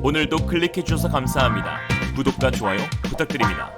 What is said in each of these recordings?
오늘도 클릭해주셔서 감사합니다. 구독과 좋아요 부탁드립니다.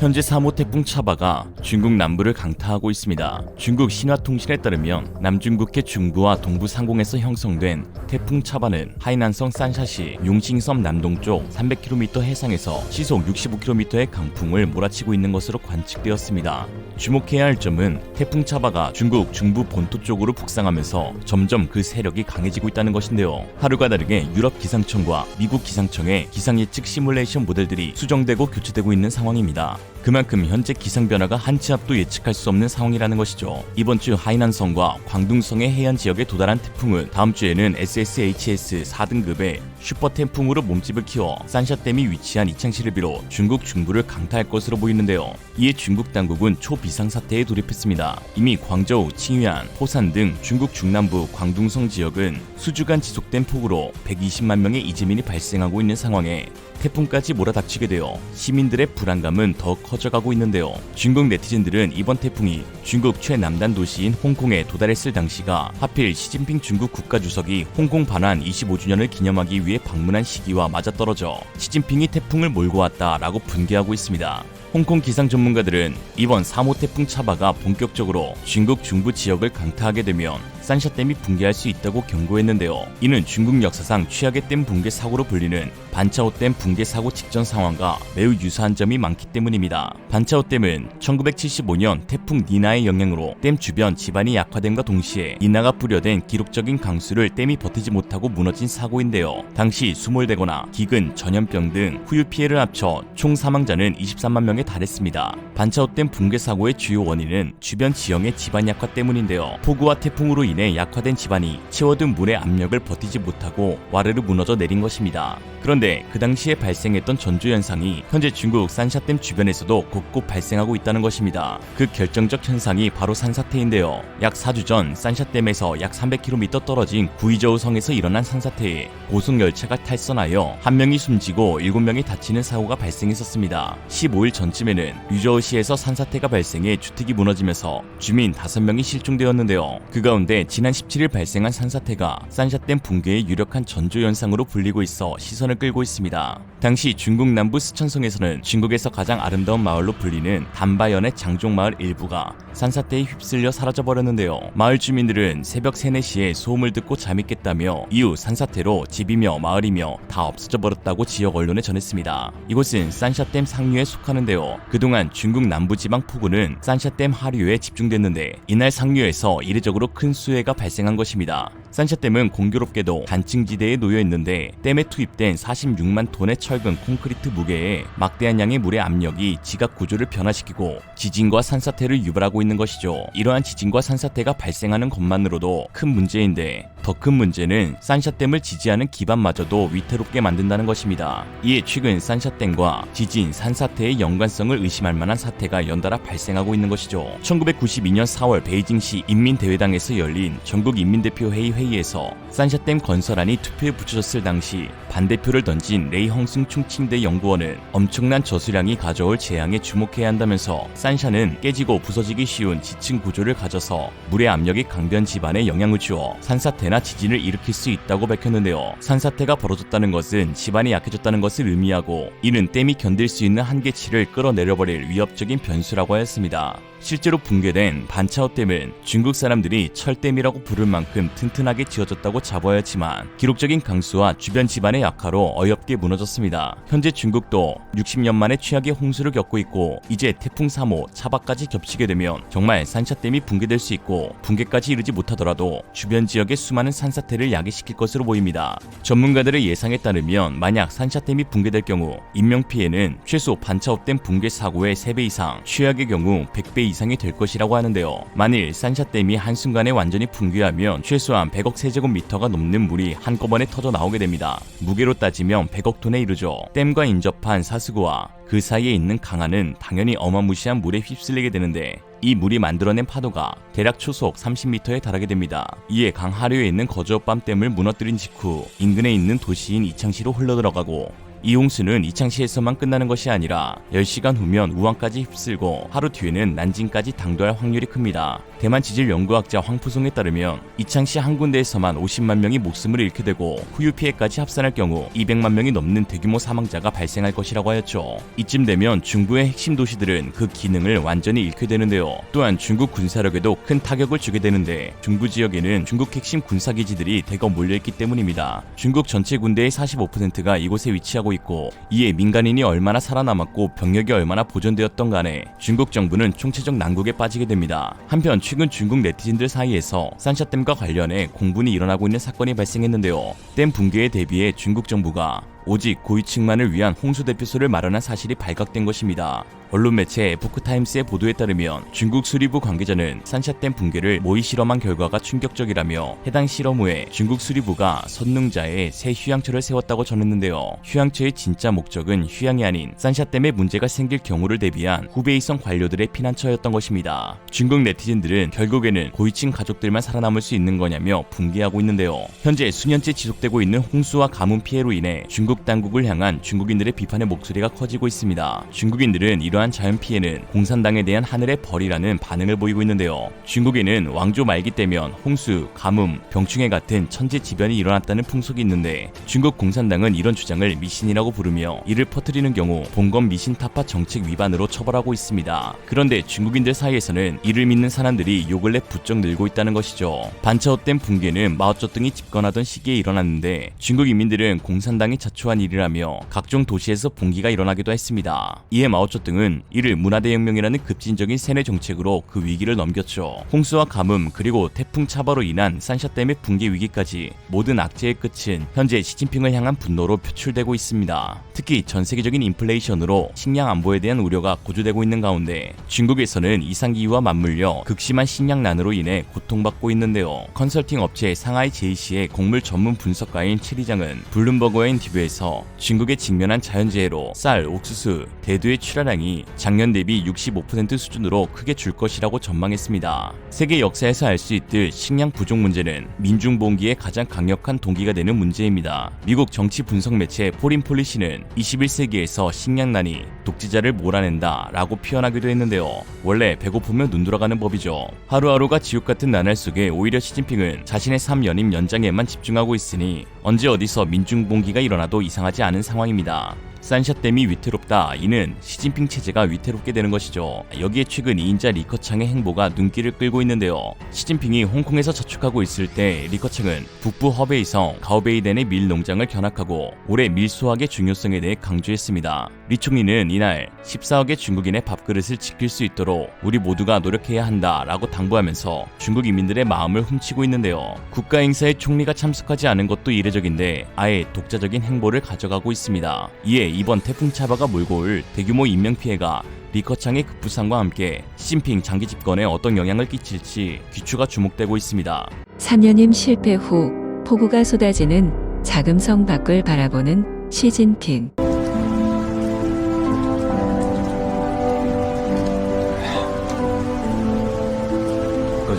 현재 3호 태풍 차바가 중국 남부를 강타하고 있습니다. 중국 신화통신에 따르면 남중국해 중부와 동부 상공에서 형성된 태풍 차바는 하이난성 산샤시 용싱섬 남동쪽 300km 해상에서 시속 65km의 강풍을 몰아치고 있는 것으로 관측되었습니다. 주목해야 할 점은 태풍 차바가 중국 중부 본토 쪽으로 북상하면서 점점 그 세력이 강해지고 있다는 것인데요. 하루가 다르게 유럽 기상청과 미국 기상청의 기상 예측 시뮬레이션 모델들이 수정되고 교체되고 있는 상황입니다. 그만큼 현재 기상 변화가 한 치 앞도 예측할 수 없는 상황이라는 것이죠. 이번 주 하이난성과 광둥성의 해안 지역에 도달한 태풍은 다음 주에는 SSHS 4등급의 슈퍼 태풍으로 몸집을 키워 산샤댐이 위치한 이창시를 비롯 중국 중부를 강타할 것으로 보이는데요. 이에 중국 당국은 초비상사태에 돌입했습니다. 이미 광저우, 칭위안, 포산 등 중국 중남부 광둥성 지역은 수주간 지속된 폭우로 120만 명의 이재민이 발생하고 있는 상황에 태풍까지 몰아닥치게 되어 시민들의 불안감은 더 커져가고 있는데요. 중국 네티즌들은 이번 태풍이 중국 최남단 도시인 홍콩에 도달했을 당시가 하필 시진핑 중국 국가주석이 홍콩 반환 25주년을 기념하기 위해 방문한 시기와 맞아떨어져 시진핑이 태풍을 몰고 왔다라고 분개하고 있습니다. 홍콩 기상 전문가들은 이번 3호 태풍 차바가 본격적으로 중국 중부 지역을 강타하게 되면 산샤댐이 붕괴할 수 있다고 경고했는데요. 이는 중국 역사상 최악의 댐 붕괴 사고로 불리는 반차오댐 붕괴 사고 직전 상황과 매우 유사한 점이 많기 때문입니다. 반차오댐은 1975년 태풍 니나의 영향으로 댐 주변 지반이 약화됨과 동시에 니나가 뿌려댄 기록적인 강수를 댐이 버티지 못하고 무너진 사고인데요. 당시 수몰되거나 기근, 전염병 등 후유 피해를 합쳐 총 사망자는 23만 명에 달했습니다. 반차오댐 붕괴 사고의 주요 원인은 주변 지형의 지반 약화 때문인데요. 폭우와 태풍으로 인해 약화된 지반이 채워둔 물의 압력을 버티지 못하고 와르르 무너져 내린 것입니다. 그런데 그 당시에 발생했던 전조현상이 현재 중국 산샤댐 주변에서도 곳곳 발생하고 있다는 것입니다. 그 결정적 현상이 바로 산사태인데요. 약 4주 전 산샤댐에서 약 300km 떨어진 구이저우 성에서 일어난 산사태에 고속열차가 탈선하여 1명이 숨지고 7명이 다치는 사고가 발생했었습니다. 15일 전쯤에는 유저우시에서 산사태가 발생해 주택이 무너지면서 주민 5명이 실종되었는데요. 그 가운데 지난 17일 발생한 산사태가 산샤댐 붕괴의 유력한 전조현상으로 불리고 있어 시선을 끌고 있습니다. 당시 중국 남부 스촨성에서는 중국에서 가장 아름다운 마을로 불리는 담바현의 장종마을 일부가 산사태에 휩쓸려 사라져버렸는데요. 마을 주민들은 새벽 3, 4시에 소음을 듣고 잠이 깼다며 이후 산사태로 집이며 마을이며 다 없어져 버렸다고 지역 언론에 전했습니다. 이곳은 산샤댐 상류에 속하는데요. 그동안 중국 남부지방 폭우는 산샤댐 하류에 집중됐는데 이날 상류에서 이례적으로 큰 수해가 발생한 것입니다. 산샤댐은 공교롭게도 단층지대에 놓여 있는데 댐에 투입된 46만 톤의 철근 콘크리트 무게에 막대한 양의 물의 압력이 지각 구조를 변화시키고 지진과 산사태를 유발하고 있는 것이죠. 이러한 지진과 산사태가 발생하는 것만으로도 큰 문제인데 더 큰 문제는 산샤댐을 지지하는 기반마저도 위태롭게 만든다는 것입니다. 이에 최근 산샤댐과 지진, 산사태의 연관성을 의심할 만한 사태가 연달아 발생하고 있는 것이죠. 1992년 4월 베이징시 인민대회당에서 열린 전국인민대표회의 회의에서 산샤댐 건설안이 투표에 붙여졌을 당시 반대표를 던진 레이 헝승 충칭대 연구원은 엄청난 저수량이 가져올 재앙에 주목해야 한다면서 산샤는 깨지고 부서지기 쉬운 지층 구조를 가져서 물의 압력이 강변 지반에 영향을 주어 산사태나 지진을 일으킬 수 있다고 밝혔는데요. 산사태가 벌어졌다는 것은 지반이 약해졌다는 것을 의미하고 이는 댐이 견딜 수 있는 한계치를 끌어내려버릴 위협적인 변수라고 하였습니다. 실제로 붕괴된 반차오댐은 중국 사람들이 철댐이라고 부를 만큼 튼튼하게 지어졌다고 자부하였지만 기록적인 강수와 주변 지반의 약화로 어이없게 무너졌습니다. 현재 중국도 60년 만에 최악의 홍수를 겪고 있고 이제 태풍 3호 차바까지 겹치게 되면 정말 산샤댐이 붕괴될 수 있고 붕괴까지 이르지 못하더라도 주변 지역의 수많은 산사태를 야기시킬 것으로 보입니다. 전문가들의 예상에 따르면 만약 산샤댐이 붕괴될 경우 인명피해는 최소 반차오댐 붕괴 사고의 3배 이상, 최악의 경우 100배 이상이 될 것이라고 하는데요. 만일 산샤댐이 한순간에 완전히 붕괴하면 최소한 100억 세제곱미터가 넘는 물이 한꺼번에 터져 나오게 됩니다. 무게로 따지면 100억 톤에 이르죠. 댐과 인접한 사스구와 그 사이에 있는 강하는 당연히 어마무시한 물에 휩쓸리게 되는데 이 물이 만들어낸 파도가 대략 초속 30m에 달하게 됩니다. 이에 강 하류에 있는 거저밤댐을 무너뜨린 직후 인근에 있는 도시인 이창시로 흘러들어가고 이 홍수는 이창시에서만 끝나는 것이 아니라 10시간 후면 우한까지 휩쓸고 하루 뒤에는 난징까지 당도할 확률이 큽니다. 대만 지질 연구학자 황푸송에 따르면 이창시 한 군데에서만 50만 명이 목숨을 잃게 되고 후유 피해까지 합산할 경우 200만 명이 넘는 대규모 사망자가 발생할 것이라고 하였죠. 이쯤 되면 중부의 핵심 도시들은 그 기능을 완전히 잃게 되는데요. 또한 중국 군사력에도 큰 타격을 주게 되는데 중부 지역에는 중국 핵심 군사기지들이 대거 몰려있기 때문입니다. 중국 전체 군대의 45%가 이곳에 위치하고 있고 이에 민간인이 얼마나 살아남았고 병력이 얼마나 보존되었던 간에 중국 정부는 총체적 난국에 빠지게 됩니다. 한편 최근 중국 네티즌들 사이에서 산샤댐과 관련해 공분이 일어나고 있는 사건이 발생했는데요. 댐 붕괴에 대비해 중국 정부가 오직 고위층만을 위한 홍수 대피소를 마련한 사실이 발각된 것입니다. 언론 매체 에포크타임스의 보도에 따르면 중국 수리부 관계자는 산샤댐 붕괴를 모의 실험한 결과가 충격적이라며 해당 실험 후에 중국 수리부가 선릉자에 새 휴양처를 세웠다고 전했는데요. 휴양처의 진짜 목적은 휴양이 아닌 산샤댐에 문제가 생길 경우를 대비한 후베이성 관료들의 피난처였던 것입니다. 중국 네티즌들은 결국에는 고위층 가족들만 살아남을 수 있는 거냐며 분개하고 있는데요. 현재 수년째 지속되고 있는 홍수와 가뭄 피해로 인해 중국 당국을 향한 중국인들의 비판의 목소리가 커지고 있습니다. 중국인들은 이러한 자연 피해는 공산당에 대한 하늘의 벌이라는 반응을 보이고 있는데요. 중국에는 왕조 말기 때면 홍수, 가뭄, 병충해 같은 천재지변이 일어났다는 풍속이 있는데 중국 공산당은 이런 주장을 미신이라고 부르며 이를 퍼뜨리는 경우 봉건 미신 타파 정책 위반으로 처벌하고 있습니다. 그런데 중국인들 사이에서는 이를 믿는 사람들이 요 근래 부쩍 늘고 있다는 것이죠. 반차오댐 붕괴는 마오쩌둥이 집권하던 시기에 일어났는데 중국 인민들은 공산당이 자초한 일이라며 각종 도시에서 봉기가 일어나기도 했습니다. 이에 마오쩌둥은 이를 문화대혁명이라는 급진적인 세뇌 정책으로 그 위기를 넘겼죠. 홍수와 가뭄 그리고 태풍 차바로 인한 산샤댐의 붕괴 위기까지 모든 악재의 끝은 현재 시진핑을 향한 분노로 표출되고 있습니다. 특히 전 세계적인 인플레이션으로 식량 안보에 대한 우려가 고조되고 있는 가운데 중국에서는 이상기후와 맞물려 극심한 식량난으로 인해 고통받고 있는데요. 컨설팅 업체 상하이 제이시의 곡물 전문 분석가인 최리장은 블룸버그와 인터뷰에서 중국에 직면한 자연재해로 쌀, 옥수수, 대두의 출하량이 작년 대비 65% 수준으로 크게 줄 것이라고 전망했습니다. 세계 역사에서 알 수 있듯 식량 부족 문제는 민중봉기의 가장 강력한 동기가 되는 문제입니다. 미국 정치 분석 매체 포린폴리시는 21세기에서 식량난이 독재자를 몰아낸다 라고 표현하기도 했는데요. 원래 배고프면 눈 돌아가는 법이죠. 하루하루가 지옥 같은 나날 속에 오히려 시진핑은 자신의 삶 연임 연장에만 집중하고 있으니 언제 어디서 민중봉기가 일어나도 이상하지 않은 상황입니다. 산샤댐이 위태롭다. 이는 시진핑 체제가 위태롭게 되는 것이죠. 여기에 최근 2인자 리커창의 행보가 눈길을 끌고 있는데요. 시진핑이 홍콩에서 저축하고 있을 때 리커창은 북부 허베이성 가오베이덴의 밀 농장을 견학하고 올해 밀 수확의 중요성에 대해 강조했습니다. 리 총리는 이날 14억의 중국인의 밥그릇을 지킬 수 있도록 우리 모두가 노력해야 한다 라고 당부하면서 중국 인민들의 마음을 훔치고 있는데요. 국가 행사에 총리가 참석하지 않은 것도 이례적인데 아예 독자적인 행보를 가져가고 있습니다. 이에 이번 태풍 차바가 몰고 올 대규모 인명피해가 리커창의 급부상과 함께 시진핑 장기 집권에 어떤 영향을 끼칠지 귀추가 주목되고 있습니다. 3년임 실패 후 폭우가 쏟아지는 자금성 밖을 바라보는 시진핑.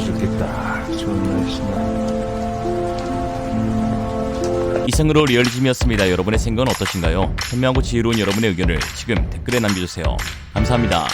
죽겠다. 좋은 날씨네. 이상으로 리얼리즘이었습니다. 여러분의 생각은 어떠신가요? 현명하고 지혜로운 여러분의 의견을 지금 댓글에 남겨주세요. 감사합니다.